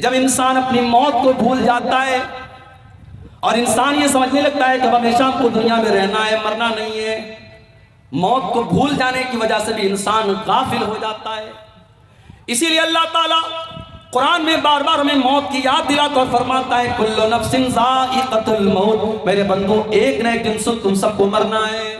جب انسان اپنی موت کو بھول جاتا ہے اور انسان یہ سمجھنے لگتا ہے کہ ہمیشہ آپ کو دنیا میں رہنا ہے، مرنا نہیں ہے، موت کو بھول جانے کی وجہ سے بھی انسان غافل ہو جاتا ہے۔ اسی لیے اللہ تعالیٰ قرآن میں بار بار ہمیں موت کی یاد دلاتا اور فرماتا ہے کل نفس ذائقۃ الموت، میرے بندو ایک نہ ایک دن سے تم سب کو مرنا ہے۔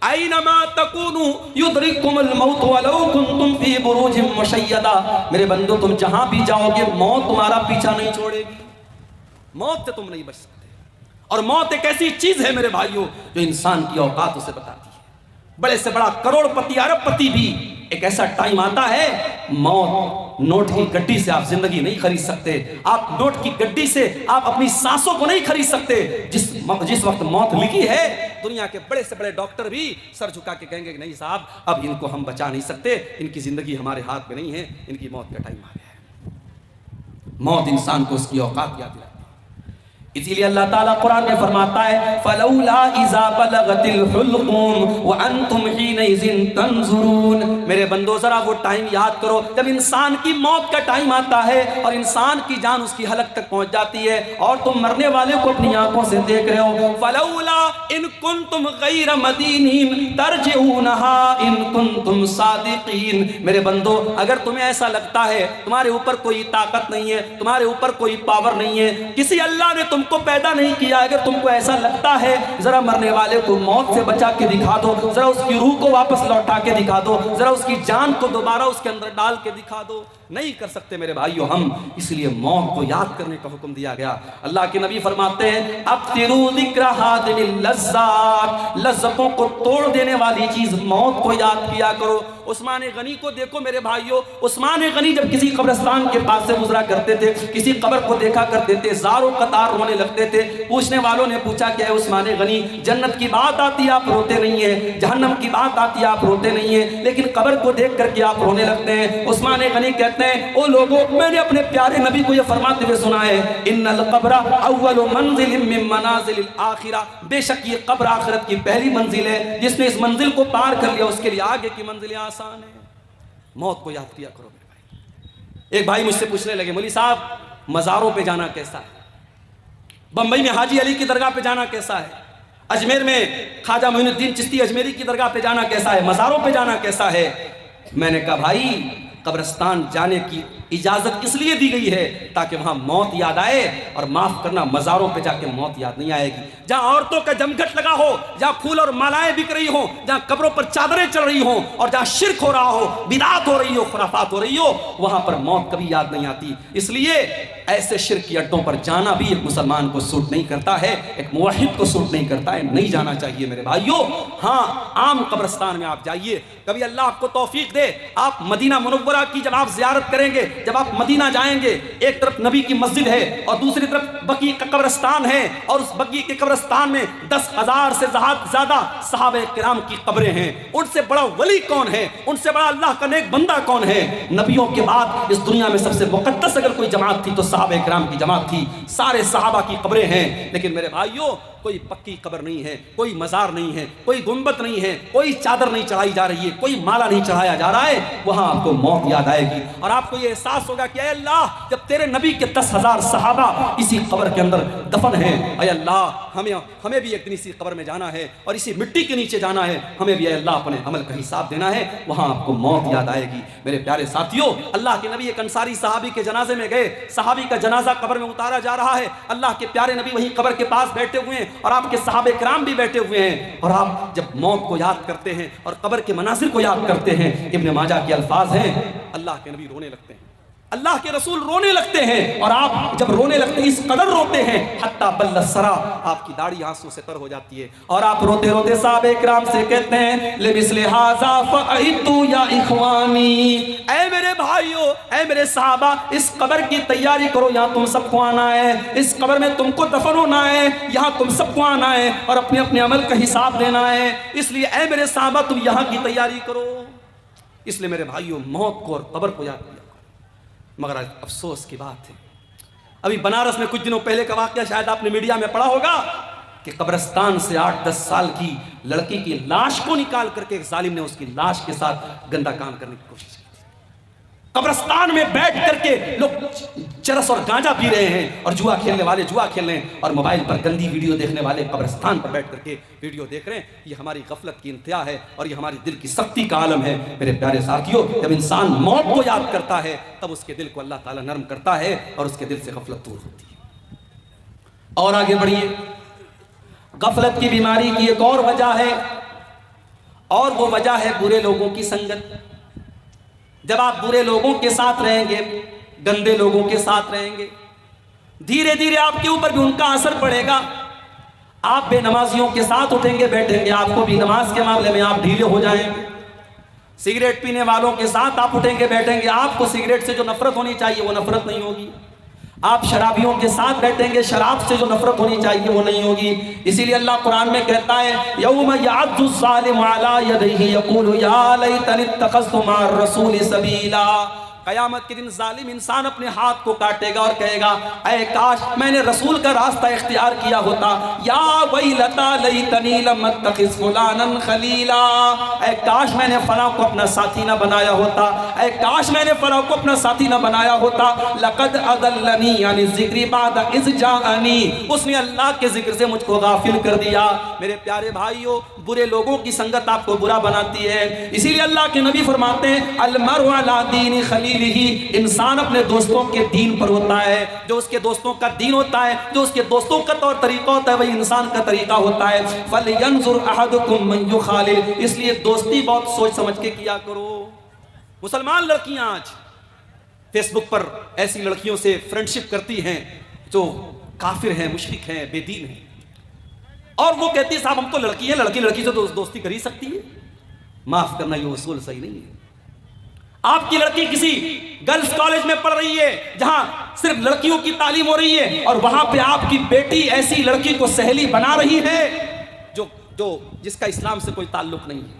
اینما تکونوا یدرککم الموت ولو کنتم فی بروج مشیدہ، میرے بندو تم جہاں بھی جاؤ گے موت تمہارا پیچھا نہیں چھوڑے گی، موت سے تم نہیں بچ سکتے۔ اور موت ایک ایسی چیز ہے میرے بھائیوں جو انسان کی اوقات اسے بتاتی ہے۔ بڑے سے بڑا کروڑ پتی ارب پتی بھی ایک ایسا ٹائم آتا ہے، موت نوٹ کی گڈی سے آپ زندگی نہیں خرید سکتے، آپ نوٹ کی گڈی سے آپ اپنی سانسوں کو نہیں خرید سکتے۔ جس وقت موت لکھی ہے دنیا کے بڑے سے بڑے ڈاکٹر بھی سر جھکا کے کہیں گے کہ نہیں صاحب اب ان کو ہم بچا نہیں سکتے، ان کی زندگی ہمارے ہاتھ میں نہیں ہے، ان کی موت کا ٹائم آ گیا ہے۔ موت انسان کو اس کی اوقات یاد دلاتی ہے۔ اسی لیے اللہ تعالیٰ قرآن میں فرماتا ہے فَلَوْلَا إِذَا بَلَغَتِ الْحُلْقُومَ وَأَنْتُمْ حِينَئِذٍ تَنْظُرُونَ، میرے بندو ذرا وہ ٹائم یاد کرو جب انسان کی موت کا ٹائم آتا ہے اور انسان کی جان اس کی حلق تک پہنچ جاتی ہے اور تم مرنے والے کو اپنی آنکھوں سے دیکھ رہے ہو۔ فَلَوْلَا إِن كُنْتُمْ غَيْرَ مَدِينِينَ تَرْجِعُونَهَا إِن كُنْتُمْ صَادِقِينَ، میرے بندو اگر تمہیں ایسا لگتا ہے تمہارے اوپر کوئی طاقت نہیں ہے، تمہارے اوپر کوئی پاور نہیں ہے، کسی اللہ نے تم کو پیدا نہیں کیا، اگر تم کو ایسا لگتا ہے ذرا مرنے والے کو موت سے بچا کے دکھا دو، ذرا اس کی روح کو واپس لوٹا کے دکھا دو، ذرا اس کی جان کو دوبارہ اس کے اندر ڈال کے دکھا دو، نہیں کر سکتے میرے بھائیو ہم، اس لیے موت کو یاد کرنے کا حکم دیا گیا۔ اللہ کے نبی فرماتے ہیں اکثروا ذکر ہادم اللذات، لذتوں کو توڑ دینے والی چیز موت کو یاد کیا کرو۔ عثمان غنی کو دیکھو میرے بھائیو، عثمان غنی جب کسی قبرستان کے پاس سے گزرا کرتے تھے، کسی قبر کو دیکھا کرتے تھے، زار و قطار رونے لگتے تھے۔ پوچھنے والوں نے پوچھا کہ اے عثمان غنی، جنت کی بات آتی آپ روتے نہیں ہیں، جہنم کی بات آتی آپ روتے نہیں ہیں، لیکن قبر کو دیکھ کر کے آپ رونے لگتے ہیں۔ عثمان غنی کہتے ہیں او لوگوں، میں نے اپنے پیارے نبی کو یہ فرماتے ہوئے سنا ہے ان القبر اول منزل من منازل الاخرہ، بے شک یہ قبر آخرت کی پہلی منزل ہے، جس نے اس منزل کو پار کر لیا اس کے لیے آگے کی منزلیں آسان ہیں۔ موت کو یاد کیا کرو میرے بھائی۔ ایک بھائی مجھ سے پوچھنے لگے مولوی صاحب مزاروں پہ جانا کیسا ہے، بمبئی میں حاجی علی کی درگاہ پہ جانا کیسا ہے، اجمیر میں خواجہ معین الدین چشتی اجمیری کی درگاہ پہ جانا کیسا ہے، مزاروں پہ جانا کیسا ہے؟ میں نے کہا بھائی قبرستان جانے کی اجازت اس لیے دی گئی ہے تاکہ وہاں موت یاد آئے، اور معاف کرنا مزاروں پہ جا کے موت یاد نہیں آئے گی۔ جہاں عورتوں کا جمگھٹ لگا ہو، جہاں پھول اور مالائیں بک رہی ہوں، جہاں قبروں پر چادریں چڑھ رہی ہوں، اور جہاں شرک ہو رہا ہو، بدعات ہو رہی ہو، خرافات ہو رہی ہو، وہاں پر موت کبھی یاد نہیں آتی۔ اس لیے ایسے شرک کی اڈوں پر جانا بھی ایک مسلمان کو سوٹ نہیں کرتا ہے، ایک موحد کو سوٹ نہیں کرتا ہے، نہیں جانا چاہیے میرے بھائیو۔ ہاں عام قبرستان میں آپ جائیے، کبھی اللہ آپ کو توفیق دے آپ مدینہ منورہ کی جب آپ زیارت کریں گے، جب آپ مدینہ جائیں گے، ایک طرف نبی کی مسجد ہے اور دوسری طرف بقیع کا قبرستان ہے، اور اس بقیع کے قبرستان میں 10,000 سے زیادہ صحابہ کرام کی قبریں ہیں۔ ان سے بڑا ولی کون ہے، ان سے بڑا اللہ کا نیک بندہ کون ہے؟ نبیوں کے بعد اس دنیا میں سب سے مقدس اگر کوئی جماعت تھی تو صحابہ کرام کی جماعت تھی، سارے صحابہ کی قبریں ہیں۔ لیکن میرے بھائیو کوئی پکی قبر نہیں ہے، کوئی مزار نہیں ہے، کوئی گنبد نہیں ہے، کوئی چادر نہیں چڑھائی جا رہی ہے، کوئی مالا نہیں چڑھایا جا رہا ہے، وہاں آپ کو موت یاد آئے گی اور آپ کو یہ احساس ہوگا کہ اے اللہ جب تیرے نبی کے 10,000 صحابہ اسی قبر کے اندر دفن ہیں، اے اللہ ہمیں بھی ایک دن اسی قبر میں جانا ہے اور اسی مٹی کے نیچے جانا ہے، ہمیں بھی اے اللہ اپنے عمل کا حساب دینا ہے، وہاں آپ کو موت یاد آئے گی۔ میرے پیارے ساتھیوں، اللہ کے نبی ایک انصاری صحابی کے جنازے میں گئے، صحابی کا جنازہ قبر میں اتارا جا رہا ہے، اللہ کے پیارے نبی وہیں قبر کے پاس بیٹھے ہوئے ہیں اور آپ کے صحابہ کرام بھی بیٹھے ہوئے ہیں، اور آپ جب موت کو یاد کرتے ہیں اور قبر کے مناظر کو یاد کرتے ہیں، ابن ماجہ کے الفاظ ہیں اللہ کے نبی رونے لگتے ہیں، اللہ کے رسول رونے لگتے ہیں، اور آپ جب رونے لگتے ہیں اس قدر روتے ہیں حتی بل السرا، آپ کی داڑھی آنسو سے تر ہو جاتی ہے، اور آپ روتے روتے صحابہ کرام سے کہتے ہیں لمثل ھذا فاعدوا یا اخوانی، اے میرے بھائیو، اے میرے صحابہ، اس قبر کی تیاری کرو، یہاں تم سب کو آنا ہے، اس قبر میں تم کو دفن ہونا ہے، یہاں تم سب کو آنا ہے اور اپنے اپنے عمل کا حساب دینا ہے، اس لیے اے میرے صحابہ تم یہاں کی تیاری کرو۔ اس لیے میرے بھائیو موت کو اور قبر کو یاد کیا، مگر افسوس کی بات ہے ابھی بنارس میں کچھ دنوں پہلے کا واقعہ شاید آپ نے میڈیا میں پڑھا ہوگا کہ قبرستان سے 8-10 سال کی لڑکی کی لاش کو نکال کر کے ایک ظالم نے اس کی لاش کے ساتھ گندا کام کرنے کی کوشش کی تھی۔ قبرستان میں بیٹھ کر کے لوگ چرس اور گانجا پی رہے ہیں، اور جوا کھیلنے والے جوا کھیل رہے ہیں، اور موبائل پر گندی ویڈیو دیکھنے والے قبرستان پر بیٹھ کر کے ویڈیو دیکھ رہے ہیں۔ یہ ہماری غفلت کی انتہا ہے، اور یہ ہماری دل کی سختی کا عالم ہے۔ میرے پیارے ساتھیوں، جب انسان موت کو یاد کرتا ہے تب اس کے دل کو اللہ تعالیٰ نرم کرتا ہے اور اس کے دل سے غفلت دور ہوتی ہے۔ اور آگے بڑھیے، غفلت کی بیماری کی ایک اور وجہ ہے، اور وہ وجہ ہے برے لوگوں کی سنگت۔ جب آپ برے لوگوں کے ساتھ رہیں گے، گندے لوگوں کے ساتھ رہیں گے، دھیرے دھیرے آپ کے اوپر بھی ان کا اثر پڑے گا۔ آپ بے نمازیوں کے ساتھ اٹھیں گے بیٹھیں گے، آپ کو بھی نماز کے معاملے میں آپ ڈھیلے ہو جائیں گے۔ سگریٹ پینے والوں کے ساتھ آپ اٹھیں گے بیٹھیں گے، آپ کو سگریٹ سے جو نفرت ہونی چاہیے وہ نفرت نہیں ہوگی۔ آپ شرابیوں کے ساتھ بیٹھیں گے، شراب سے جو نفرت ہونی چاہیے وہ نہیں ہوگی۔ اسی لیے اللہ قرآن میں کہتا ہے یوم یعض الظالم علی یدیہ یقول یا لیتنی اتخذت مع الرسول سبیلا۔ قیامت کے دن ظالم انسان اپنے ہاتھ کو کاٹے گا اور کہے گا اے کاش میں نے رسول کا راستہ اختیار کیا ہوتا، یا ویلتا لیتنی لم اتخذ فلانا خلیلا، اے کاش میں نے فلاں کو اپنا ساتھی نہ بنایا ہوتا، اے کاش میں نے فلاں کو اپنا ساتھی نہ بنایا ہوتا۔ لقد اضلنی عن الذکر بعد اذ جاءنی، اس نے اللہ کے ذکر سے مجھ کو غافل کر دیا۔ میرے پیارے بھائیوں، برے لوگوں کی سنگت آپ کو برا بناتی ہے۔ اسی لیے اللہ کے نبی فرماتے ہیں المرء علی دین خلیلہ، انسان اپنے دوستوں کے دین پر ہوتا ہے۔ جو اس کے دوستوں کا دین ہوتا ہے، جو اس کے دوستوں کا طور طریقہ ہوتا ہے، وہی انسان کا طریقہ ہوتا ہے۔ فَلْيَنْظُرْ أَحَدُكُمْ مَنْ يُخَالِلْ، اس لیے دوستی بہت سوچ سمجھ کے کیا کرو۔ مسلمان لڑکیاں آج فیس بک پر ایسی لڑکیوں سے فرینڈشپ کرتی ہیں جو کافر ہیں، مشرک ہیں، بے دین ہیں، اور وہ کہتی ہے صاحب ہم تو لڑکی ہیں، لڑکی لڑکی سے دوستی کر ہی سکتی ہے۔ معاف کرنا، یہ اصول صحیح نہیں ہے۔ آپ کی لڑکی کسی گرلز کالج میں پڑھ رہی ہے جہاں صرف لڑکیوں کی تعلیم ہو رہی ہے، اور وہاں پہ آپ کی بیٹی ایسی لڑکی کو سہیلی بنا رہی ہے جس کا اسلام سے کوئی تعلق نہیں ہے،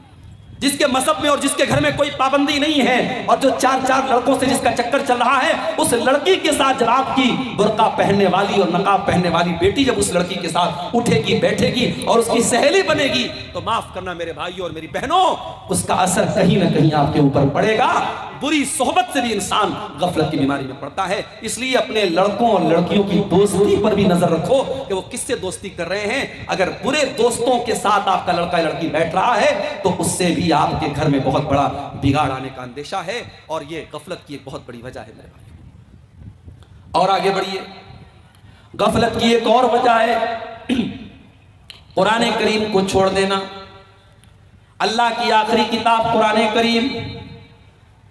جس کے مذہب میں اور جس کے گھر میں کوئی پابندی نہیں ہے، اور جو چار چار لڑکوں سے جس کا چکر چل رہا ہے، اس لڑکی کے ساتھ جب آپ کی برقع پہننے والی اور نقاب پہننے والی بیٹی جب اس لڑکی کے ساتھ اٹھے گی بیٹھے گی اور اس کی سہیلی بنے گی، تو معاف کرنا میرے بھائیوں اور میری بہنوں، اس کا اثر کہیں نہ کہیں آپ کے اوپر پڑے گا۔ بری صحبت سے بھی انسان غفلت کی بیماری میں پڑتا ہے۔ اس لیے اپنے لڑکوں اور لڑکیوں کی دوستی پر بھی نظر رکھو کہ وہ کس سے دوستی کر رہے ہیں۔ اگر برے دوستوں کے ساتھ آپ کا لڑکا یا لڑکی بیٹھ رہا ہے تو اس سے بھی آپ کے گھر میں بہت بڑا بگاڑ آنے کا اندیشہ ہے، اور یہ غفلت کی ایک بہت بڑی وجہ ہے میرے بھائی۔ اور آگے بڑھیے، غفلت کی ایک اور وجہ ہے قرآن کریم کو چھوڑ دینا۔ اللہ کی آخری کتاب قرآن کریم،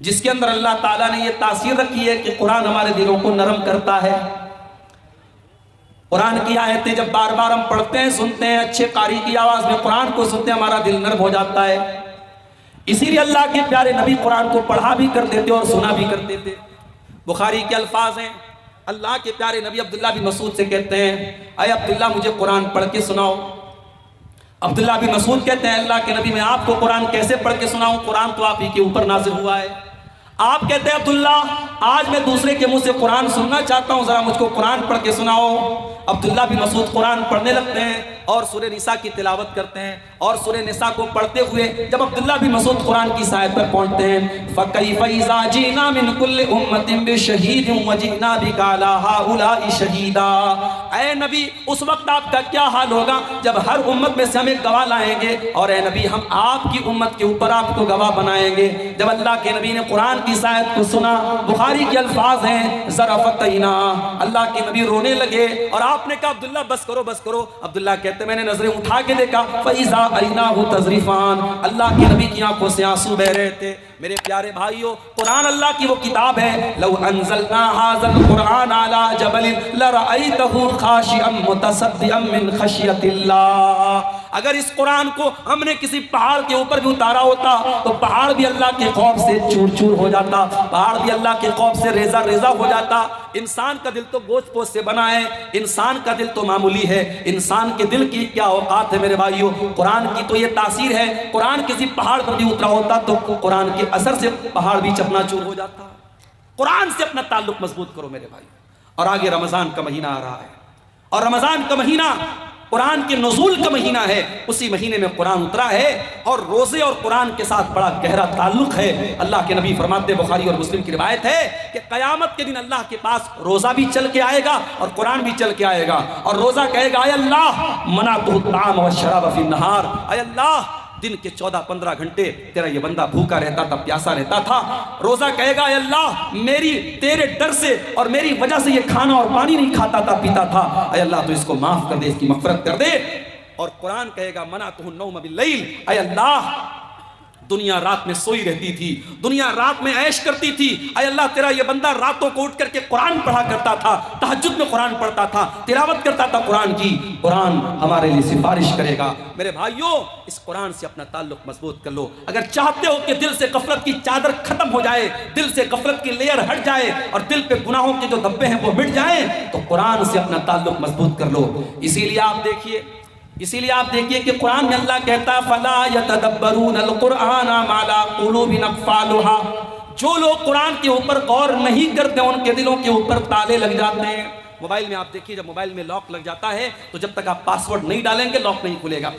جس کے اندر اللہ تعالیٰ نے یہ تاثیر رکھی ہے کہ قرآن ہمارے دلوں کو نرم کرتا ہے۔ قرآن کی آیتیں جب بار بار ہم پڑھتے ہیں، سنتے ہیں، اچھے قاری کی آواز میں قرآن کو سنتے ہیں، ہمارا دل نرم ہو جاتا ہے۔ اسی لیے اللہ کے پیارے نبی قرآن کو پڑھا بھی کرتے تھے اور سنا بھی کرتے تھے۔ بخاری کے الفاظ ہیں، اللہ کے پیارے نبی عبداللہ بن مسعود سے کہتے ہیں اے عبداللہ مجھے قرآن پڑھ کے سناؤ۔ عبداللہ بن مسعود کہتے ہیں اللہ کے نبی میں آپ کو قرآن کیسے پڑھ کے سناؤں، قرآن تو آپ ہی کے اوپر نازل ہوا ہے۔ آپ کہتے ہیں عبداللہ آج میں دوسرے کے منہ سے قرآن سننا چاہتا ہوں، ذرا مجھ کو قرآن پڑھ کے سناؤ۔ عبداللہ بن مسعود قرآن پڑھنے لگتے ہیں اور سورہ نساء کی تلاوت کرتے ہیں، اور سورہ نساء کو پڑھتے ہوئے جب عبداللہ بن مسعود قرآن کی آیت پر پہنچتے ہیں فَكَيْفَ إِذَا جِئْنَا مِن كُلِّ أُمَّةٍ بِشَهِيدٍ وَجِئْنَا بِكَ عَلَىٰ هَٰؤُلَاءِ شَهِيدًا، اے نبی اس وقت آپ کا کیا حال ہوگا جب ہر امت میں سے ہم ایک گواہ لائیں گے، اور اے نبی ہم آپ کی امت کے اوپر آپ کو گواہ بنائیں گے۔ جب اللہ کے نبی نے قرآن کی آیت کو سنا، بخاری کے الفاظ ہیں ذرفت عینا، اللہ کے نبی رونے لگے، اور آپ نے کہا عبداللہ بس کرو بس کرو۔ عبداللہ کہتے میں نے نظریں اٹھا کے دیکھا فَإِذَا عَيْنَاهُ تَذْرِفَانِ، اللہ کے نبی کی آنکھوں سے آنسو بہ رہے تھے۔ میرے پیارے بھائیوں، قرآن اللہ کی وہ کتاب ہے لو انزلنا هذا القرآن على جبل لرأيته خاشعا متصدعا من خشية اللہ، اگر اس قرآن کو ہم نے کسی پہاڑ کے اوپر بھی اتارا ہوتا تو پہاڑ بھی اللہ کے خوف سے چور چور ہو جاتا، پہاڑ بھی اللہ کے خوف سے ریزہ ریزہ ہو جاتا۔ انسان کا دل تو گوشت پوست سے بنا ہے، انسان کا دل تو معمولی ہے، انسان کے دل کی کیا اوقات ہے میرے بھائیوں۔ قرآن کی تو یہ تاثیر ہے، قرآن کسی پہاڑ پر بھی اترا ہوتا تو قرآن کے اثر سے پہاڑ بھی چکنا چور ہو جاتا۔ قرآن سے اپنا تعلق مضبوط کرو میرے بھائی۔ اور آگے رمضان کا مہینہ آ رہا ہے، اور رمضان کا مہینہ قرآن کے نزول کا مہینہ ہے، اسی مہینے میں قرآن اترا ہے، اور روزے اور قرآن کے ساتھ بڑا گہرا تعلق ہے۔ اللہ کے نبی فرماتے، بخاری اور مسلم کی روایت ہے کہ قیامت کے دن اللہ کے پاس روزہ بھی چل کے آئے گا اور قرآن بھی چل کے آئے گا، اور روزہ کہے گا اے اللہ منعتہ الطعام والشراب فی النہار، اے اللہ دن کے 14-15 گھنٹے تیرا یہ بندہ بھوکا رہتا تھا، پیاسا رہتا تھا۔ روزہ کہے گا اے اللہ میری تیرے ڈر سے اور میری وجہ سے یہ کھانا اور پانی نہیں کھاتا تھا، پیتا تھا، اے اللہ تو اس کو معاف کر دے، اس کی مغفرت کر دے۔ اور قرآن کہے گا منعتہ النوم باللیل، اے اللہ دنیا رات میں سوئی رہتی تھی، دنیا رات میں عیش کرتی تھی، اے اللہ تیرا یہ بندہ راتوں کو اٹھ کر کے قرآن پڑھا کرتا تھا، تہجد میں قرآن پڑھتا تھا، تلاوت کرتا تھا قرآن کی، قرآن ہمارے لیے سفارش کرے گا۔ میرے بھائیوں اس قرآن سے اپنا تعلق مضبوط کر لو۔ اگر چاہتے ہو کہ دل سے غفلت کی چادر ختم ہو جائے، دل سے غفلت کی لیئر ہٹ جائے اور دل پہ گناہوں کے جو دبے ہیں وہ مٹ جائیں، تو قرآن سے اپنا تعلق مضبوط کر لو۔ اسی لیے آپ دیکھیے کہ قرآن میں اللہ کہتا ہے فَلَا يَتَدَبَّرُونَ الْقُرْآنَ مَا لَا قُلُوبٍ أَقْفَالُهَا، جو لوگ قرآن کے اوپر غور نہیں کرتے ان کے دلوں کے اوپر تالے لگ جاتے ہیں۔ موبائل میں آپ دیکھیے جب موبائل میں لاک لگ جاتا ہے تو جب تک آپ پاسورڈ نہیں ڈالیں گے لاک نہیں کھلے گا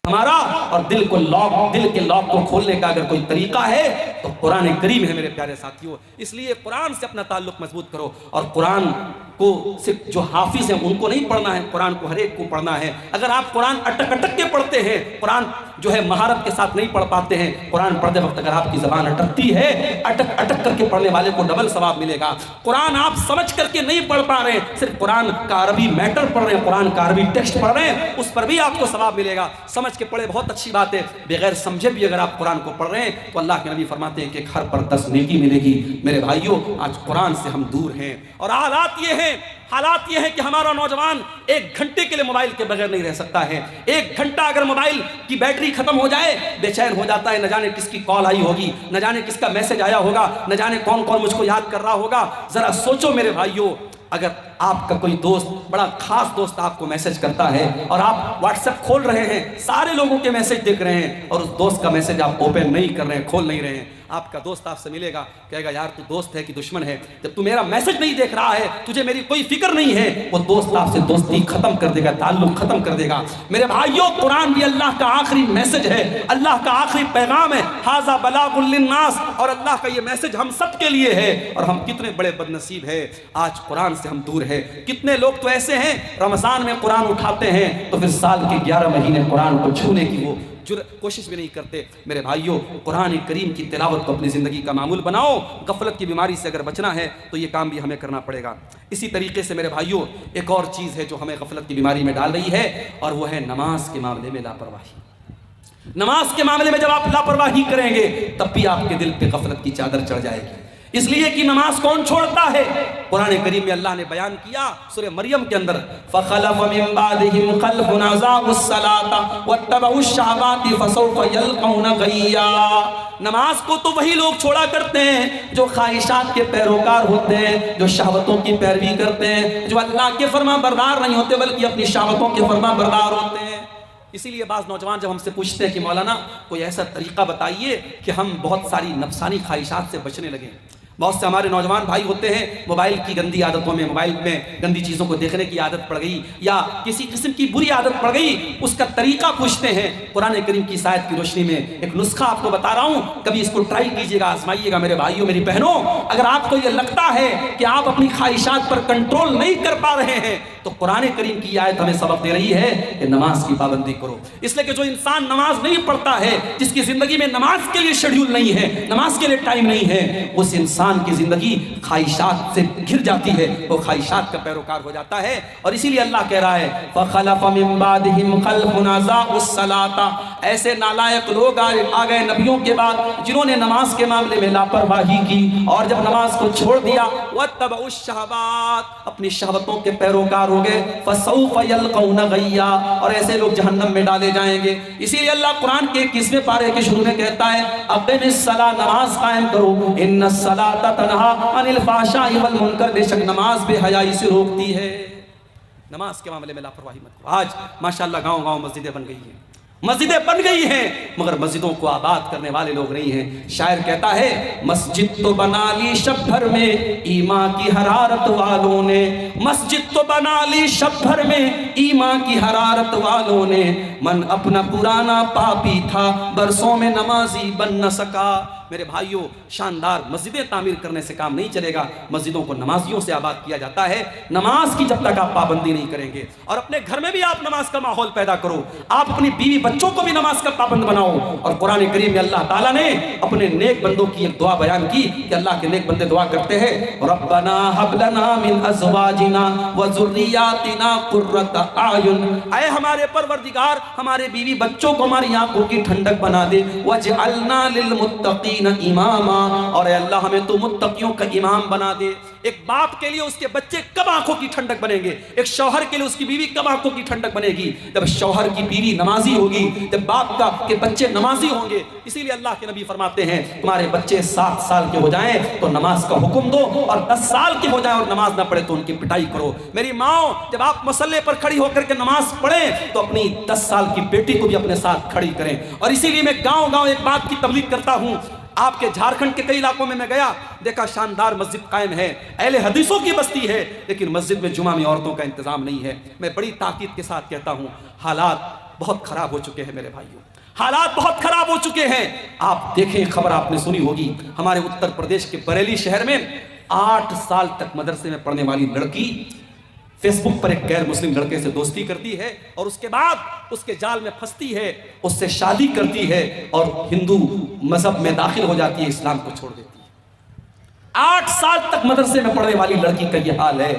ہمارا، اور دل کے لاک کو کھولنے کا اگر کوئی طریقہ ہے تو قرآن کریم ہے میرے پیارے ساتھیوں۔ اس لیے قرآن سے اپنا تعلق مضبوط کرو، اور قرآن کو صرف جو حافظ ہیں ان کو نہیں پڑھنا ہے، قرآن کو ہر ایک کو پڑھنا ہے۔ اگر آپ قرآن اٹک اٹک کے پڑھتے ہیں، قرآن جو ہے مہارت کے ساتھ نہیں پڑھ پاتے ہیں، قرآن پڑھتے وقت اگر آپ کی زبان اٹکتی ہے، اٹک اٹک کر کے پڑھنے والے کو ڈبل ثواب ملے گا۔ قرآن آپ سمجھ کر کے نہیں پڑھ پا رہے ہیں، صرف قرآن کا عربی میٹر پڑھ رہے ہیں، قرآن کا عربی ٹیکسٹ پڑھ رہے ہیں، اس پر بھی آپ کو ثواب ملے گا۔ سمجھ کے پڑھے بہت اچھی بات ہے، بغیر سمجھے بھی اگر آپ قرآن کو پڑھ رہے ہیں تو اللہ کے نبی فرماتے ہیں کہ ہر پر 10 نیکی ملے گی۔ میرے بھائیوں آج قرآن سے ہم دور ہیں، اور حالات یہ ہے کہ ہمارا نوجوان 1 گھنٹے کے لیے موبائل کے بغیر نہیں رہ سکتا ہے۔ 1 گھنٹہ اگر موبائل کی بیٹری ختم ہو جائے بے چین ہو جاتا ہے، نہ جانے کس کی کال آئی ہوگی، نہ جانے کس کا میسج آیا ہوگا، نہ جانے کون کون مجھ کو یاد کر رہا ہوگا۔ ذرا سوچو میرے بھائیوں، اگر آپ کا کوئی دوست، بڑا خاص دوست آپ کو میسج کرتا ہے اور آپ واٹس ایپ کھول رہے ہیں، سارے لوگوں کے میسج دیکھ رہے ہیں، اور اس دوست کا میسج آپ اوپن نہیں کر رہے ہیں، کھول نہیں رہے ہیں، آپ کا دوست آپ سے ملے گا، کہے گا یار تو دوست ہے کہ دشمن ہے؟ جب تو میرا میسج نہیں دیکھ رہا ہے، تجھے میری کوئی فکر نہیں ہے، وہ دوست آپ سے دوستی ختم کر دے گا، تعلق ختم کر دے گا۔ میرے بھائیوں قرآن بھی اللہ کا آخری میسج ہے، اللہ کا آخری پیغام ہے، ھذا بلاغ للناس، اور اللہ کا یہ میسج ہم سب کے لیے ہے، اور ہم کتنے بڑے بد نصیب ہیں، آج قرآن سے ہم دور ہیں۔ کتنے لوگ تو ایسے ہیں رمضان میں قرآن اٹھاتے ہیں تو پھر سال کے 11 مہینے قرآن کو چھونے کی وہ کوشش بھی نہیں کرتے۔ میرے بھائیوں قرآن کریم کی تلاوت کو اپنی زندگی کا معمول بناؤ۔ غفلت کی بیماری سے اگر بچنا ہے تو یہ کام بھی ہمیں کرنا پڑے گا۔ اسی طریقے سے میرے بھائیوں ایک اور چیز ہے جو ہمیں غفلت کی بیماری میں ڈال رہی ہے، اور وہ ہے نماز کے معاملے میں لاپرواہی۔ نماز کے معاملے میں جب آپ لاپرواہی کریں گے تب بھی آپ کے دل پہ غفلت کی چادر چڑھ جائے گی، اس لیے کہ نماز کون چھوڑتا ہے؟ قرآن کریم میں اللہ نے بیان کیا سورہ مریم کے اندر فَخَلَفَ مِن بَعْدِهِمْ خَلْفٌ أَضَاعُوا الصَّلَاةَ وَاتَّبَعُوا الشَّهَوَاتِ فَسَوْفَ يَلْقَوْنَ غَيًّا۔ نماز کو تو وہی لوگ چھوڑا کرتے ہیں جو خواہشات کے پیروکار ہوتے ہیں، جو شہوتوں کی پیروی کرتے ہیں، جو اللہ کے فرما بردار نہیں ہوتے بلکہ اپنی شہوتوں کے فرما بردار ہوتے ہیں۔ اسی لیے بعض نوجوان جب ہم سے پوچھتے ہیں کہ مولانا کوئی ایسا طریقہ بتائیے کہ ہم بہت ساری نفسانی خواہشات سے بچنے لگیں۔ بہت سے ہمارے نوجوان بھائی ہوتے ہیں موبائل کی گندی عادتوں میں، موبائل میں گندی چیزوں کو دیکھنے کی عادت پڑ گئی یا کسی قسم کی بری عادت پڑ گئی، اس کا طریقہ پوچھتے ہیں۔ قرآن کریم کی آیت کی روشنی میں ایک نسخہ آپ کو بتا رہا ہوں، کبھی اس کو ٹرائی کیجئے گا، آزمائیے گا میرے بھائیوں میری بہنوں۔ اگر آپ کو یہ لگتا ہے کہ آپ اپنی خواہشات پر کنٹرول نہیں کر پا رہے ہیں تو قرآن کریم کی آیت ہمیں سبق دے رہی ہے کہ نماز کی پابندی کرو۔ اس لیے کہ جو انسان نماز نہیں پڑھتا ہے، جس کی زندگی میں نماز کے لیے شیڈیول نہیں ہے، نماز کے لیے ٹائم نہیں ہے، اس انسان کی زندگی خواہشات سے گھر جاتی ہے، وہ خواہشات کا پیروکار ہو جاتا ہے۔ اور اسی لیے اللہ کہہ رہا ہے فَخَلَفَ مِن بَعْدِهِمْ خَلْفٌ أَضَاعُوا الصَّلَاةَ، ایسے نالائق لوگ آ گئے نبیوں کے بعد جنہوں نے نماز کے معاملے میں لاپرواہی کی، اور جب نماز کو چھوڑ دیا وَاتَّبَعُوا الشَّهَوَاتِ، اپنی شہوتوں کے پیروکار ہو گئے، فَسَوْفَ يَلْقَوْنَ غَيًّا، اور ایسے لوگ جہنم میں ڈالے جائیں گے۔ اسی لیے اللہ قرآن کے 21ویں پارے کے شروع میں کہتا ہے اقم الصلاۃ، نماز قائم کرو، ان الصلاۃ تنہی عن الفحشاء والمنکر، بے شک نماز بے حیائی سے روکتی ہے۔ نماز کے معاملے میں لاپرواہی مت کرو۔ آج ماشاءاللہ گاؤں گاؤں مسجدیں بن گئی ہیں، مسجدیں بن گئی ہیں مگر مسجدوں کو آباد کرنے والے لوگ نہیں ہیں. شاعر کہتا ہے مسجد تو بنا لی شب بھر میں ایمان کی حرارت والوں نے, مسجد تو بنا لی شب بھر میں ایمان کی حرارت والوں نے, من اپنا پرانا پاپی تھا برسوں میں نمازی بن نہ سکا. میرے بھائیوں, شاندار مسجدیں تعمیر کرنے سے کام نہیں چلے گا, مسجدوں کو نمازیوں سے آباد کیا جاتا ہے. نماز کی جب تک آپ پابندی نہیں کریں گے, اور اپنے گھر میں بھی آپ نماز کا ماحول پیدا کرو, آپ اپنی بیوی بچوں کو بھی نماز کا پابند بناؤ. اور قرآن کریم میں اللہ تعالیٰ نے اپنے نیک بندوں کی ایک دعا بیان کی کہ اللہ کے نیک بندے دعا کرتے ہیں, ربنا حب لنا من ازواجنا وذریاتنا قرۃ اعین, اے ہمارے پروردگار ہمارے بیوی بچوں کو ہماری آنکھوں کی ٹھنڈک بنا دے, واجعلنا للمتقین اماما, اور اے اللہ ہمیں تو متقیوں کا امام بنا دے. ایک باپ کے لیے اس کے بچے کب آنکھوں کی ٹھنڈک بنیں گے, ایک شوہر کے لیے اس کی بیوی کب آنکھوں کی ٹھنڈک بنے گی, جب شوہر کی بیوی نمازی ہوگی, جب باپ کا کے بچے نمازی ہوں گے. اسی لیے اللہ کے نبی فرماتے ہیں تمہارے بچے 7 سال کے ہو جائیں تو نماز کا حکم دو, اور 10 سال کے ہو جائیں اور نماز نہ پڑھے تو ان کی پٹائی کرو. میری ماں, جب آپ مصلے پر کھڑی ہو کر کے نماز پڑھیں تو اپنی 10 سال کی بیٹی کو بھی اپنے ساتھ کھڑی کریں. اور اسی لیے میں گاؤں گاؤں ایک بات کی تبلیغ کرتا ہوں. آپ کے جھارکھنڈ کے کئی علاقوں میں گیا, دیکھا شاندار مسجد قائم ہے, اہل حدیثوں کی بستی ہے, لیکن مسجد میں جمعہ میں عورتوں کا انتظام نہیں ہے. میں بڑی تاکید کے ساتھ کہتا ہوں حالات بہت خراب ہو چکے ہیں میرے بھائیوں, حالات بہت خراب ہو چکے ہیں. آپ دیکھیں, خبر آپ نے سنی ہوگی, ہمارے اتر پردیش کے بریلی شہر میں 8 سال تک مدرسے میں پڑھنے والی لڑکی فیس بک پر ایک غیر مسلم لڑکے سے دوستی کرتی ہے, اور اس کے بعد اس کے جال میں پھنستی ہے, اس سے شادی کرتی ہے, اور ہندو مذہب میں داخل ہو جاتی ہے, اسلام کو چھوڑ دیتی ہے. 8 سال تک مدرسے میں پڑھنے والی لڑکی کا یہ حال ہے.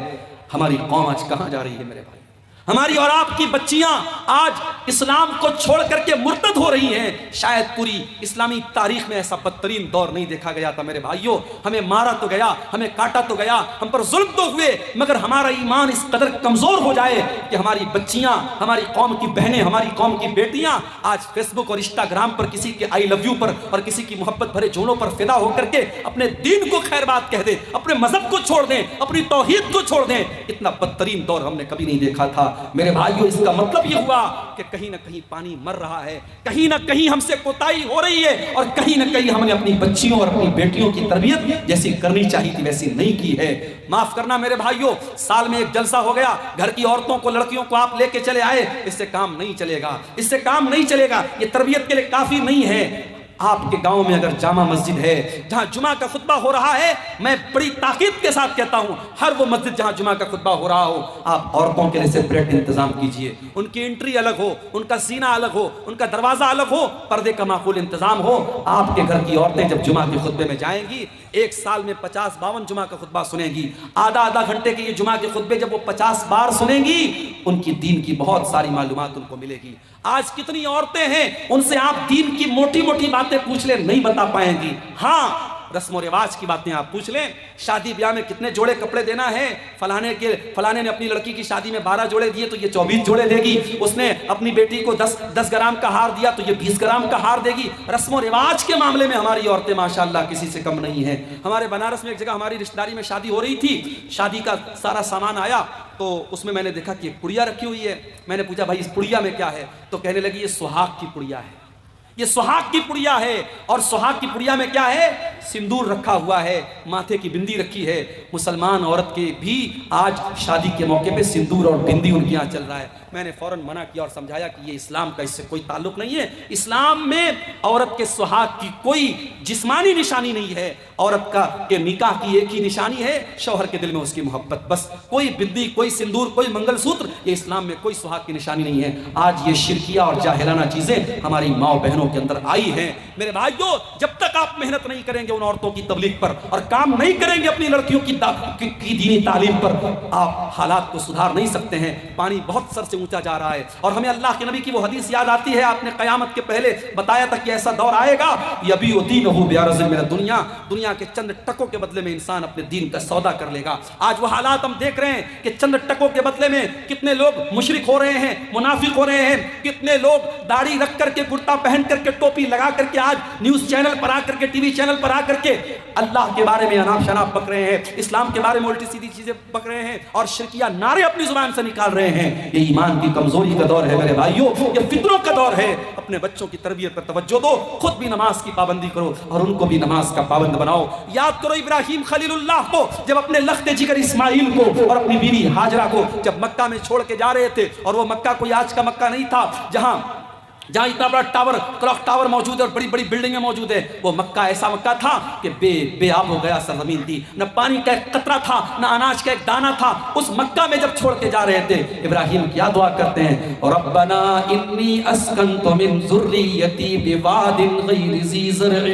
ہماری قوم آج کہاں جا رہی ہے میرے بھائی؟ ہماری اور آپ کی بچیاں آج اسلام کو چھوڑ کر کے مرتد ہو رہی ہیں. شاید پوری اسلامی تاریخ میں ایسا بدترین دور نہیں دیکھا گیا تھا میرے بھائیوں. ہمیں مارا تو گیا, ہمیں کاٹا تو گیا, ہم پر ظلم تو ہوئے, مگر ہمارا ایمان اس قدر کمزور ہو جائے کہ ہماری بچیاں, ہماری قوم کی بہنیں, ہماری قوم کی بیٹیاں آج فیس بک اور انسٹاگرام پر کسی کے آئی لو یو پر اور کسی کی محبت بھرے جملوں پر فدا ہو کر کے اپنے دین کو خیر بات کہہ دیں, اپنے مذہب کو چھوڑ دیں, اپنی توحید کو چھوڑ دیں. اتنا بدترین دور ہم نے کبھی نہیں دیکھا تھا میرے بھائیوں. اس کا مطلب یہ ہوا کہ کہیں نہ کہیں پانی مر رہا ہے, کہیں نہ کہیں ہم سے کوتاہی ہو رہی ہے, اور کہیں نہ کہیں ہم نے اپنی بچیوں اور اپنی بیٹیوں کی تربیت جیسی کرنی چاہیے تھی ویسی نہیں کی ہے. معاف کرنا میرے بھائیوں, سال میں ایک جلسہ ہو گیا, گھر کی عورتوں کو, لڑکیوں کو آپ لے کے چلے آئے, اس سے کام نہیں چلے گا, اس سے کام نہیں چلے گا. یہ تربیت کے لیے کافی نہیں ہے. آپ کے گاؤں میں اگر جامع مسجد ہے جہاں جمعہ کا خطبہ ہو رہا ہے, میں بڑی تاکید کے ساتھ کہتا ہوں, ہر وہ مسجد جہاں جمعہ کا خطبہ ہو رہا ہو, آپ عورتوں کے لیے سیپریٹ انتظام کیجئے. ان کی انٹری الگ ہو, ان کا سینہ الگ ہو, ان کا دروازہ الگ ہو, پردے کا معقول انتظام ہو. آپ کے گھر کی عورتیں جب جمعہ کے خطبے میں جائیں گی, 1 سال میں 50-52 جمعہ کا خطبہ سنیں گی. آدھا گھنٹے کے یہ جمعہ کے خطبے جب وہ 50 بار سنیں گی, ان کی دین کی بہت ساری معلومات ان کو ملے گی. آج کتنی عورتیں ہیں, ان سے آپ دین کی موٹی موٹی باتیں پوچھ لیں, نہیں بتا پائیں گی. ہاں, رسم و رواج کی باتیں آپ پوچھ لیں, شادی بیاہ میں کتنے جوڑے کپڑے دینا ہے, فلانے نے اپنی لڑکی کی شادی میں 12 جوڑے دیے تو یہ 24 جوڑے دے گی, اس نے اپنی بیٹی کو 10 گرام کا ہار دیا تو یہ 20 گرام کا ہار دے گی. رسم و رواج کے معاملے میں ہماری عورتیں ماشاءاللہ کسی سے کم نہیں ہیں. ہمارے بنارس میں ایک جگہ ہماری رشتہ داری میں شادی ہو رہی تھی, شادی کا سارا سامان آیا تو اس میں نے دیکھا کہ ایک پڑیا رکھی ہوئی ہے. میں نے پوچھا بھائی اس پڑیا میں کیا ہے, تو کہنے لگی یہ سہاگ کی پڑیا ہے, یہ سہاگ کی پڑیا ہے. اور سہاگ کی پڑیا میں کیا ہے, سندور رکھا ہوا ہے, ماتھے کی بندی رکھی ہے. مسلمان عورت کے بھی آج شادی کے موقع پہ سندور اور بندی ان کے یہاں چل رہا ہے. میں نے فوراً منع کیا اور سمجھایا کہ یہ اسلام کا اس سے کوئی تعلق نہیں ہے. اسلام میں عورت کے سہاگ کی کوئی جسمانی نشانی نہیں ہے. عورت کا کہ نکاح کی ایک ہی نشانی ہے, شوہر کے دل میں اس کی محبت, بس. کوئی بندی, کوئی سندور, کوئی منگل سوتر, یہ اسلام میں کوئی سہاگ کی نشانی نہیں ہے. آج یہ شرکیہ اور جاہلانہ چیزیں ہماری ماں بہنوں کے اندر آئی ہیں. میرے بھائیوں, جب تک آپ محنت نہیں کریں گے ان عورتوں کی تبلیغ پر اور کام نہیں کریں گے اپنی لڑکیوں کی دینی تعلیم پر, آپ حالات کو سدھار نہیں سکتے ہیں. پانی بہت سر سے اونچا جا رہا ہے, اور ہمیں اللہ کے نبی کی وہ حدیث یاد آتی ہے. آپ نے قیامت کے پہلے بتایا تھا کہ ایسا دور آئے گا, یبیع دینہ بعرض من الدنیا, دنیا دنیا کے چند ٹکوں کے بدلے میں انسان اپنے دین کا سودا کر لے گا. آج وہ حالات ہم دیکھ رہے ہیں کہ چند ٹکوں کے بدلے میں کتنے لوگ مشرک ہو رہے ہیں, منافق ہو رہے ہیں, کتنے لوگ داڑھی رکھ کر کے, کرتا پہن کر کے, ٹوپی لگا کر کے آج نیوز چینل پر آ کر کے, ٹی وی چینل پر آ کر کے اللہ کے بارے میں اناپ شناپ بک رہے ہیں, اسلام کے بارے میں الٹی سیدھی چیزیں بک رہے ہیں اور شرکیہ نعرے اپنی زبان سے نکال رہے ہیں. یہ ایمان کی کمزوری کا دور ہے میرے بھائیوں, یہ فطروں کا دور ہے. اپنے بچوں کی تربیت پر توجہ دو, خود بھی نماز کی پابندی کرو اور ان کو بھی نماز کا پابند بناؤ. یاد کرو ابراہیم خلیل اللہ کو, جب اپنے لخت جگر اسماعیل کو اور اپنی بیوی ہاجرہ کو جب مکہ میں چھوڑ کے جا رہے تھے, اور وہ مکہ کوئی آج کا مکہ نہیں تھا جہاں اتنا بڑا ٹاور, کلاک ٹاور موجود ہے اور بڑی بڑی بلڈنگیں موجود ہے. وہ مکہ ایسا مکہ تھا کہ بے آب ہو گیا سرزمین تھی, نہ پانی کا ایک قطرہ تھا, نہ اناج کا ایک دانہ تھا. اس مکہ میں جب چھوڑ کے جا رہے تھے, ابراہیم کیا دعا کرتے ہیں, ربنا انی اسکنت من ذریتی بواد غیر ذی زرع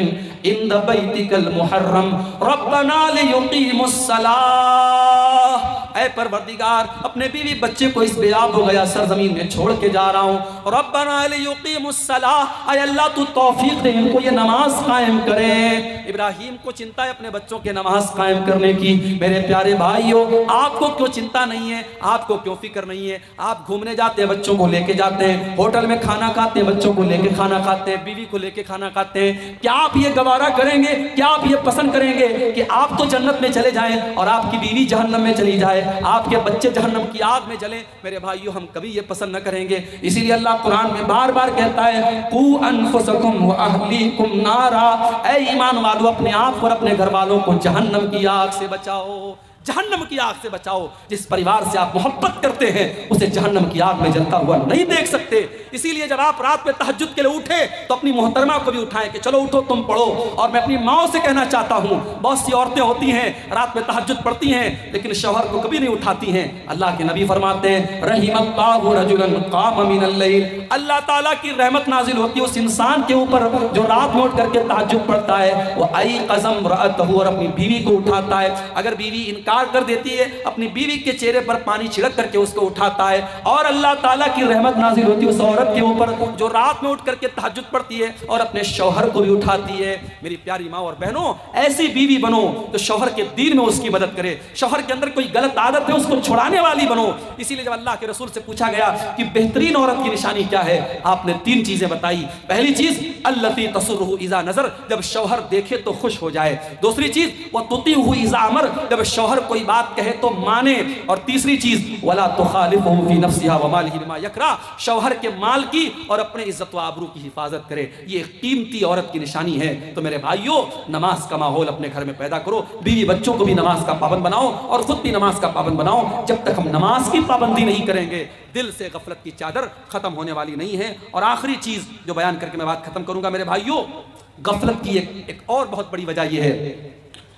عند بیتک المحرم ربنا لیقیموا الصلاۃ. اے پروردگار, اپنے بیوی بچے کو اس بے آب ہو گیا سرزمین میں چھوڑ کے جا رہا ہوں, ربنا لیقیموا الصلاۃ, اے اللہ تو توفیق دے ان کو یہ نماز قائم کریں. ابراہیم کو چنتا ہے اپنے بچوں کے نماز قائم کرنے کی. میرے پیارے بھائیوں, آپ کو کیوں چنتا نہیں ہے, آپ کو کیوں فکر نہیں ہے؟ آپ گھومنے جاتے ہیں, بچوں کو لے کے جاتے ہیں, ہوٹل میں کھانا کھاتے ہیں, بچوں کو لے کے کھانا کھاتے ہیں, بیوی کو لے کے کھانا کھاتے ہیں. کیا آپ یہ گوارا کریں گے, کیا آپ یہ پسند کریں گے کہ آپ تو جنت میں چلے جائیں اور آپ کی بیوی جہنم میں چلی جائے, آپ کے بچے جہنم کی آگ میں جلیں؟ میرے بھائیوں, ہم کبھی یہ پسند نہ کریں گے. اسی لیے اللہ قرآن میں بار بار کہتا ہے, قوا انفسکم واہلیکم نارا, اے ایمان والو اپنے آپ اور اپنے گھر والوں کو جہنم کی آگ سے بچاؤ, جہنم کی آگ سے بچاؤ. جس پریوار سے آپ محبت کرتے ہیں اسے جہنم کی آگ میں جلتا ہوا نہیں دیکھ سکتے. اسی لیے جب آپ رات میں تہجد کے لیے اٹھے تو اپنی محترمہ کو بھی اٹھائیں کہ چلو اٹھو تم پڑھو. اور میں اپنی ماں سے کہنا چاہتا ہوں, بہت سی عورتیں ہوتی ہیں رات میں تہجد پڑھتی ہیں لیکن شوہر کو کبھی نہیں اٹھاتی ہیں. اللہ کے نبی فرماتے ہیں, رحم اللہ رجلا قام من اللیل, اللہ تعالیٰ کی رحمت نازل ہوتی ہے اس انسان کے اوپر جو رات میں اٹھ کر کے تہجد پڑھتا ہے. وہ ایقظ امرأتہ, اور اپنی بیوی کو اٹھاتا ہے. اگر بیوی انکار کر دیتی ہے, اپنی بیوی کے چہرے پر پانی چھڑک کر کے اس کو اٹھاتا ہے. اور اللہ تعالیٰ کی رحمت نازل ہوتی ہے اس عورت کے اوپر جو رات میں اٹھ کر کے تہجد پڑھتی ہے اور اپنے شوہر کو بھی اٹھاتی ہے. میری پیاری ماں اور بہنوں, ایسی بیوی بنو تو شوہر کے دین میں اس کی مدد کرے. شوہر کے اندر کوئی غلط عادت ہے اس کو چھڑانے والی بنو. اسی لیے جب اللہ کے رسول سے پوچھا گیا کہ بہترین عورت کی نشانی کیا ہے, آپ نے 3 چیزیں بتائی. پہلی چیز التی تسرہ اذا نظر, جب شوہر دیکھے تو خوش ہو جائے. دوسری چیز وتطیعہ اذا امر, جب شوہر کوئی بات کہے تو مانے. اور تیسری چیز ولا تخالفہ فی نفسہا ومالہ بما یکرہ, شوہر کے مال کی اور اپنے عزت و آبرو کی حفاظت کرے. یہ ایک قیمتی عورت کی نشانی ہے. تو میرے بھائیوں, نماز کا ماحول اپنے گھر میں پیدا کرو, بیوی بچوں کو بھی نماز کا پابند بناؤ اور خود بھی نماز کا پابند بناؤ. جب تک ہم نماز کی پابندی نہیں کریں گے, دل سے غفلت کی چادر ختم ہونے والی نہیں ہے. اور آخری چیز جو بیان کر کے میں بات ختم کروں گا میرے بھائیوں, غفلت کی ایک اور بہت بڑی وجہ یہ ہے,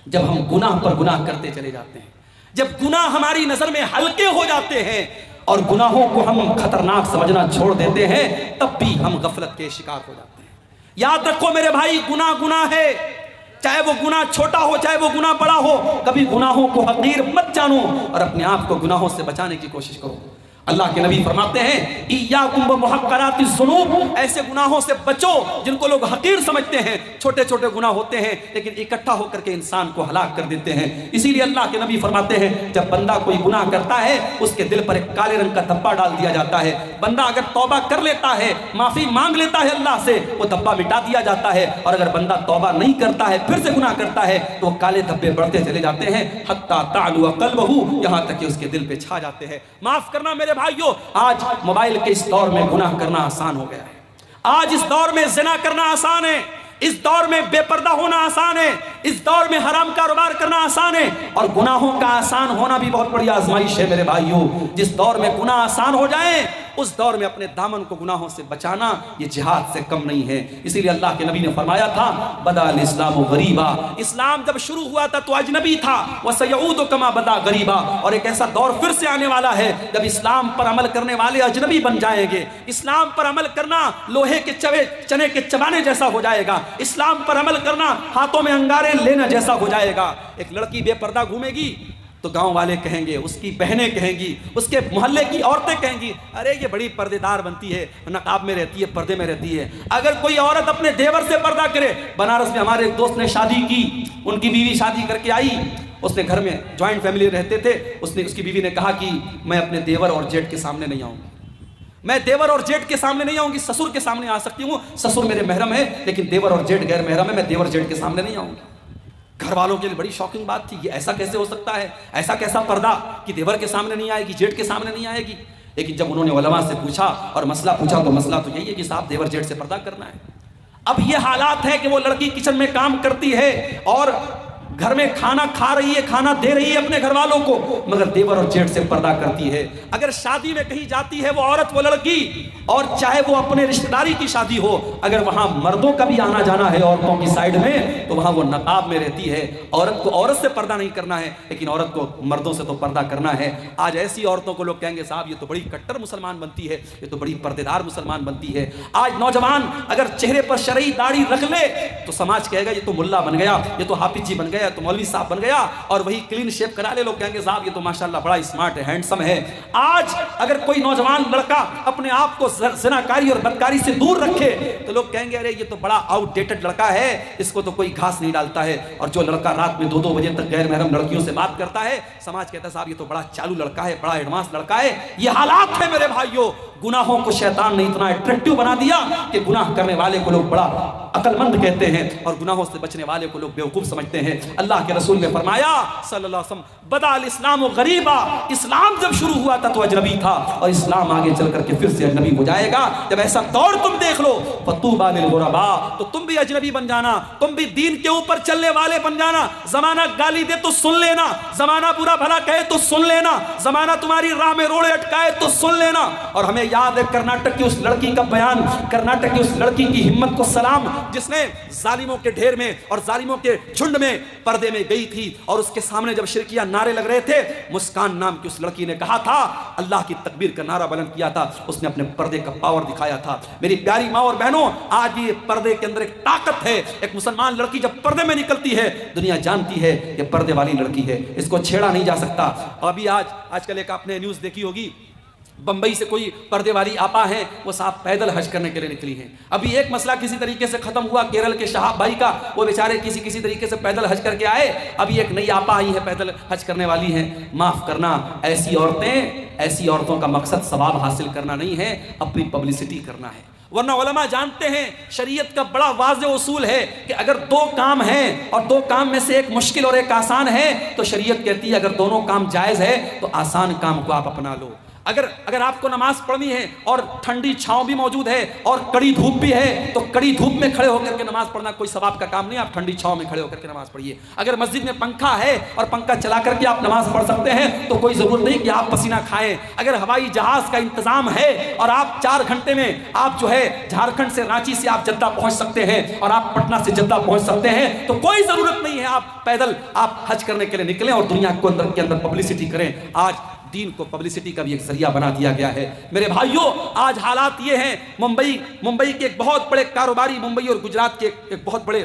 جب ہم گناہ پر گناہ کرتے چلے جاتے ہیں, جب گناہ ہماری نظر میں ہلکے ہو جاتے ہیں اور گناہوں کو ہم خطرناک سمجھنا چھوڑ دیتے ہیں, تب بھی ہم غفلت کے شکار ہو جاتے ہیں. یاد رکھو میرے بھائی, گناہ ہے, چاہے وہ گناہ چھوٹا ہو چاہے وہ گناہ بڑا ہو. کبھی گناہوں کو حقیر مت جانو اور اپنے آپ کو گناہوں سے بچانے کی کوشش کرو. اللہ کے نبی فرماتے ہیں, ایاکم ومحقرات الذنوب, ایسے گناہوں سے بچو جن کو لوگ حقیر سمجھتے ہیں. چھوٹے چھوٹے گناہ ہوتے ہیں لیکن اکٹھا ہو کر کے انسان کو ہلاک کر دیتے ہیں. اسی لیے اللہ کے نبی فرماتے ہیں, جب بندہ کوئی گناہ کرتا ہے اس کے دل پر ایک کالے رنگ کا دھبا ڈال دیا جاتا ہے. بندہ اگر توبہ کر لیتا ہے, معافی مانگ لیتا ہے اللہ سے, وہ دھبا مٹا دیا جاتا ہے. اور اگر بندہ توبہ نہیں کرتا ہے, پھر سے گناہ کرتا ہے, تو وہ کالے دھبے بڑھتے چلے جاتے ہیں حتی تعلو قلبہ, یہاں تک کہ اس کے دل پہ چھا جاتے ہیں. معاف کرنا میرے بھائیوں, آج موبائل کے اس دور میں گناہ کرنا آسان ہو گیا ہے. آج اس دور میں زنا کرنا آسان ہے, اس دور میں بے پردہ ہونا آسان ہے, اس دور میں حرام کاروبار کرنا آسان ہے. اور گناہوں کا آسان ہونا بھی بہت بڑی آزمائش ہے میرے بھائیوں. جس دور میں گناہ آسان ہو جائیں اس دور میں اپنے دامن کو گناہوں سے بچانا یہ جہاد سے کم نہیں ہے. اسی لیے اللہ کے نبی نے فرمایا تھا, بدا الاسلام غریبا, اسلام جب شروع ہوا تھا تو اجنبی تھا, وسیعود کما بدا غریبا, اور ایک ایسا دور پھر سے آنے والا ہے جب اسلام پر عمل کرنے والے اجنبی بن جائیں گے. اسلام پر عمل کرنا لوہے کے چنے کے چبانے جیسا ہو جائے گا. اسلام پر عمل کرنا ہاتھوں میں انگارے لینا جیسا ہو جائے گا. ایک لڑکی بے پردہ گھومے گی, تو گاؤں والے کہیں گے، اس کی بہنیں کہیں گی، اس کے محلے کی عورتیں کہیں گی، ارے یہ بڑی پردے دار بنتی ہے، نقاب میں رہتی ہے، پردے میں رہتی ہے۔ اگر کوئی عورت اپنے دیور سے پردہ کرے، بنارس میں ہمارے ایک دوست نے شادی کی، ان کی بیوی شادی کر کے آئی، اس نے گھر میں جوائنٹ فیملی رہتے تھے، اس کی بیوی نے کہا کہ میں اپنے دیور اور جیٹ کے سامنے نہیں آؤں گی، میں دیور اور جیٹ کے سامنے نہیں آؤں گی، سسر کے سامنے آ سکتی ہوں، سسر میرے محرم ہے لیکن دیور اور جیٹ غیر محرم ہے، میں دیور جیٹ کے سامنے نہیں آؤں گی۔ گھر والوں کے لیے بڑی شاکنگ بات تھی، یہ ایسا کیسے ہو سکتا ہے، ایسا کیسا پردہ کہ دیور کے سامنے نہیں آئے گی، جیٹ کے سامنے نہیں آئے گی۔ لیکن جب انہوں نے علماء سے پوچھا اور مسئلہ پوچھا تو مسئلہ تو یہی ہے کہ صاحب دیور جیٹ سے پردہ کرنا ہے۔ اب یہ حالات ہے کہ وہ لڑکی کچن میں کام کرتی ہے اور گھر میں کھانا کھا رہی ہے، کھانا دے رہی ہے اپنے گھر والوں کو، مگر دیور اور جیٹ سے پردہ کرتی ہے۔ اگر شادی میں کہیں جاتی ہے وہ عورت، وہ لڑکی، اور چاہے وہ اپنے رشتہ داری کی شادی ہو، اگر وہاں مردوں کا بھی آنا جانا ہے عورتوں کی سائیڈ میں، تو وہاں وہ نقاب میں رہتی ہے۔ عورت کو عورت سے پردہ نہیں کرنا ہے، لیکن عورت کو مردوں سے تو پردہ کرنا ہے۔ آج ایسی عورتوں کو لوگ کہیں گے صاحب یہ تو بڑی کٹر مسلمان بنتی ہے، یہ تو بڑی پردے دار مسلمان بنتی ہے۔ آج نوجوان اگر چہرے پر شرعی داڑھی رکھ لے تو سماج کہے گا یہ تو ملا بن گیا، یہ تو حافظ جی بن گیا، تو مولوی صاحب بن گیا، اور وہی کلین شیپ کرا لے، لوگ کہیں گے صاحب یہ تو ماشاءاللہ بڑا اسمارٹ ہے، ہینڈسم ہے۔ آج اگر کوئی نوجوان لڑکا اپنے آپ کو زناکاری اور بدکاری سے دور رکھے تو لوگ کہیں گے ارے یہ تو بڑا آؤٹ ڈیٹڈ لڑکا ہے، اس کو تو کوئی گھاس نہیں ڈالتا ہے۔ اور جو لڑکا رات میں 2-2 بجے تک غیر محرم لڑکیوں سے بات کرتا ہے، سماج کہتا ہے صاحب یہ تو بڑا چالو لڑکا ہے، بڑا ایڈوانس لڑکا ہے۔ یہ حالات ہے میرے بھائیوں۔ گناہوں کو شیطان نے اتنا اٹریکٹیو بنا دیا کہ گناہ کرنے والے کو لوگ بڑا عقل مند کہتے ہیں اور گناہوں سے بچنے والے کو لوگ بیوقوف سمجھتے ہیں۔ اللہ کے رسول نے فرمایا صلی اللہ علیہ وسلم، بدا الاسلام غریبا، اسلام جب شروع ہوا تھا تو اجنبی تھا، اور اسلام آگے چل کر کے پھر سے اجنبی ہو جائے گا۔ جب ایسا دور تم دیکھ لو فطوبى للغرباء، تو تم بھی اجنبی بن جانا، تم بھی دین کے اوپر چلنے والے بن جانا۔ زمانہ گالی دے تو سن لینا، زمانہ برا بھلا کہے تو سن لینا، زمانہ تمہاری راہ میں روڑے اٹکائے تو سن لینا۔ اور ہمیں یاد ہے کرناٹک کی اس لڑکی کا بیان، کرناٹک کی اس لڑکی کی ہمت کو سلام، جس نے ظالموں کے ڈھیر میں اور ظالموں کے جھنڈ میں پردے میں گئی تھی، اور اس کے سامنے جب شرکیہ نعرے لگ رہے تھے، مسکان نام کی اس لڑکی نے کہا تھا، اللہ کی تکبیر کا نعرہ بلند کیا تھا، اس نے اپنے پردے کا پاور دکھایا تھا۔ میری پیاری ماں اور بہنوں، آج بھی یہ پردے کے اندر ایک طاقت ہے۔ ایک مسلمان لڑکی جب پردے میں نکلتی ہے دنیا جانتی ہے یہ پردے والی لڑکی ہے، اس کو چھیڑا نہیں جا سکتا۔ ابھی آج کل ایک آپ نے نیوز دیکھی ہوگی، بمبئی سے کوئی پردے والی آپا ہیں، وہ صاحب پیدل حج کرنے کے لیے نکلی ہیں۔ ابھی ایک مسئلہ کسی طریقے سے ختم ہوا کیرل کے شہاب بھائی کا، وہ بیچارے کسی طریقے سے پیدل حج کر کے آئے۔ ابھی ایک نئی آپا آئی ہے پیدل حج کرنے والی ہیں۔ معاف کرنا، ایسی عورتوں کا مقصد ثواب حاصل کرنا نہیں ہے، اپنی پبلسٹی کرنا ہے۔ ورنہ علماء جانتے ہیں شریعت کا بڑا واضح اصول ہے کہ اگر 2 کام ہیں اور 2 کام میں سے ایک مشکل اور ایک آسان ہے تو شریعت کہتی ہے اگر دونوں کام جائز ہے تو آسان کام کو آپ اپنا لو۔ اگر آپ کو نماز پڑھنی ہے اور ٹھنڈی چھاؤں بھی موجود ہے اور کڑی دھوپ بھی ہے تو کڑی دھوپ میں کھڑے ہو کر کے نماز پڑھنا کوئی ثواب کا کام نہیں، آپ ٹھنڈی چھاؤں میں کھڑے ہو کر کے نماز پڑھیے۔ اگر مسجد میں پنکھا ہے اور پنکھا چلا کر کے آپ نماز پڑھ سکتے ہیں تو کوئی ضرورت نہیں کہ آپ پسینہ کھائیں۔ اگر ہوائی جہاز کا انتظام ہے اور آپ 4 گھنٹے میں آپ جو ہے جھارکھنڈ سے رانچی سے آپ جدہ پہنچ سکتے ہیں اور آپ پٹنہ سے جدہ پہنچ سکتے ہیں تو کوئی ضرورت نہیں ہے آپ پیدل آپ حج کرنے کے لیے نکلیں اور دنیا کے اندر پبلسٹی کریں۔ آج دین کو پبلسٹی کا بھی ایک ذریعہ بنا دیا گیا ہے۔ میرے بھائیوں، آج حالات یہ ہیں، ممبئی کے ایک بہت بڑے کاروباری، ممبئی اور گجرات کے ایک بہت بڑے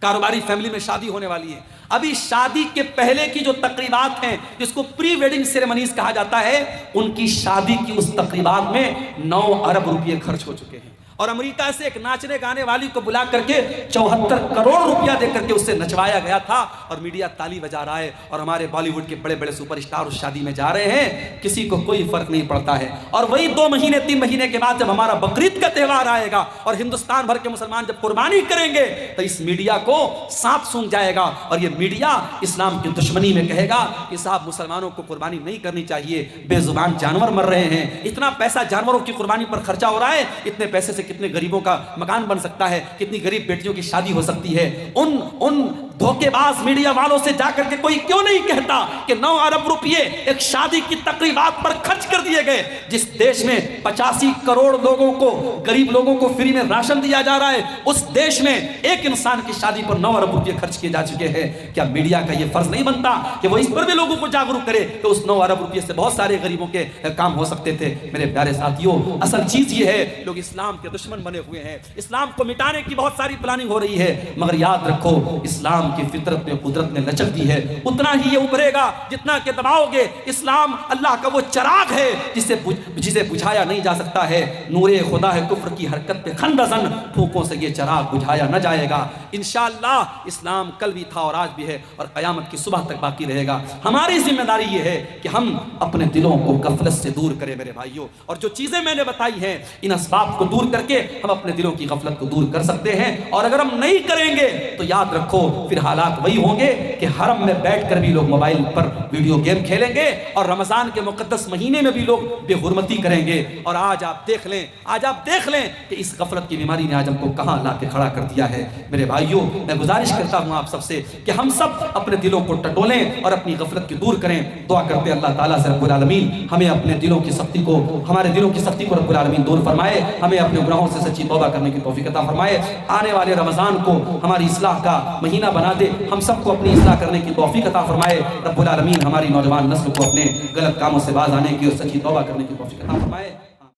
کاروباری فیملی میں شادی ہونے والی ہے۔ ابھی شادی کے پہلے کی جو تقریبات ہیں جس کو پری ویڈنگ سیریمنیز کہا جاتا ہے، ان کی شادی کی اس تقریبات میں 9 ارب روپے خرچ ہو چکے ہیں، اور امریکہ سے ایک ناچنے گانے والی کو بلا کر کے 74 کروڑ روپیہ دے کر کے اسے نچوایا گیا تھا، اور میڈیا تالی بجا رہا ہے، اور ہمارے بالی ووڈ کے بڑے بڑے سپر اسٹار اس شادی میں جا رہے ہیں، کسی کو کوئی فرق نہیں پڑتا ہے۔ اور وہی 2 مہینے 3 مہینے کے بعد جب ہمارا بقرعید کا تہوار آئے گا اور ہندوستان بھر کے مسلمان جب قربانی کریں گے تو اس میڈیا کو سانپ سونگھ جائے گا، اور یہ میڈیا اسلام کی دشمنی میں کہے گا کہ صاحب مسلمانوں کو قربانی نہیں کرنی چاہیے، بے زبان جانور مر رہے ہیں، اتنا پیسہ جانوروں کی قربانی پر خرچہ ہو رہا ہے، اتنے پیسے سے کتنے غریبوں کا مکان بن سکتا ہے، کتنی غریب بیٹیوں کی شادی ہو سکتی ہے۔ ان دھوکے باز میڈیا والوں سے جا کر کے کوئی کیوں نہیں کہتا کہ 9 ارب روپے ایک شادی کی تقریبات پر خرچ کر دیے گئے، جس دیش میں 85 کروڑ لوگوں کو، غریب لوگوں کو فری میں راشن دیا جا رہا ہے، اس دیش میں ایک انسان کی شادی پر 9 ارب روپے خرچ کیے جا چکے ہیں۔ کیا میڈیا کا یہ فرض نہیں بنتا کہ وہ اس پر بھی لوگوں کو جاگروک کرے کہ اس 9 ارب روپے سے بہت سارے غریبوں کے کام ہو سکتے تھے؟ میرے پیارے ساتھیوں، اصل چیز یہ ہے لوگ اسلام کے دشمن بنے ہوئے ہیں، اسلام کو مٹانے کی بہت ساری پلاننگ ہو رہی ہے، مگر یاد رکھو اسلام کی فطرت میں قدرت نے لچک دی ہے اتنا ہی یہ ابھرے گا جتنا کہ دباؤ گے۔ اسلام اللہ کا وہ چراغ ہے جسے بجھایا نہیں جا سکتا ہے۔ نور خدا ہے کفر کی حرکت پہ خندزن، پھونکوں سے یہ چراغ بجھایا نہ جائے گا۔ انشاءاللہ اسلام کل بھی تھا اور آج بھی ہے اور قیامت کی صبح تک باقی رہے گا۔ ہماری ذمہ داری یہ ہے کہ ہم اپنے دلوں کو غفلت سے دور کریں میرے بھائیوں، اور جو چیزیں میں نے بتائی ہیں ان اسباب کو دور کر کے ہم اپنے دلوں کی غفلت کو دور کر سکتے ہیں۔ اور اگر ہم نہیں کریں گے تو یاد رکھو پھر حالات وہی ہوں گے کہ حرم میں بیٹھ کر بھی لوگ موبائل پر ویڈیو گیم کھیلیں گے، اور رمضان کے مقدس مہینے میں بھی لوگ بے حرمتی کریں گے۔ اور آج آپ دیکھ لیں کہ اس غفلت کی بیماری نے آج ہم کو کہاں لا کے کھڑا کر دیا ہے۔ میرے بھائیوں میں گزارش کرتا ہوں آپ سب سے کہ ہم سب اپنے دلوں کو ٹٹولیں اور اپنی غفلت کی دور کریں۔ دعا کرتے ہیں اللہ تعالیٰ سے رب العالمین ہمیں اپنے دلوں کی سختی کو رب العالمین دور فرمائے، ہمیں اپنے گناہوں سے سچی توبہ کرنے کی توفیق عطا فرمائے، آنے والے رمضان کو ہماری اصلاح کا مہینہ بنا دے، ہم سب کو اپنی اصلاح کرنے کی توفیق عطا فرمائے۔ رب العالمین ہماری نوجوان نسل کو اپنے غلط کاموں سے باز آنے کی اور سچی توبہ کرنے کی توفیق عطا فرمائے۔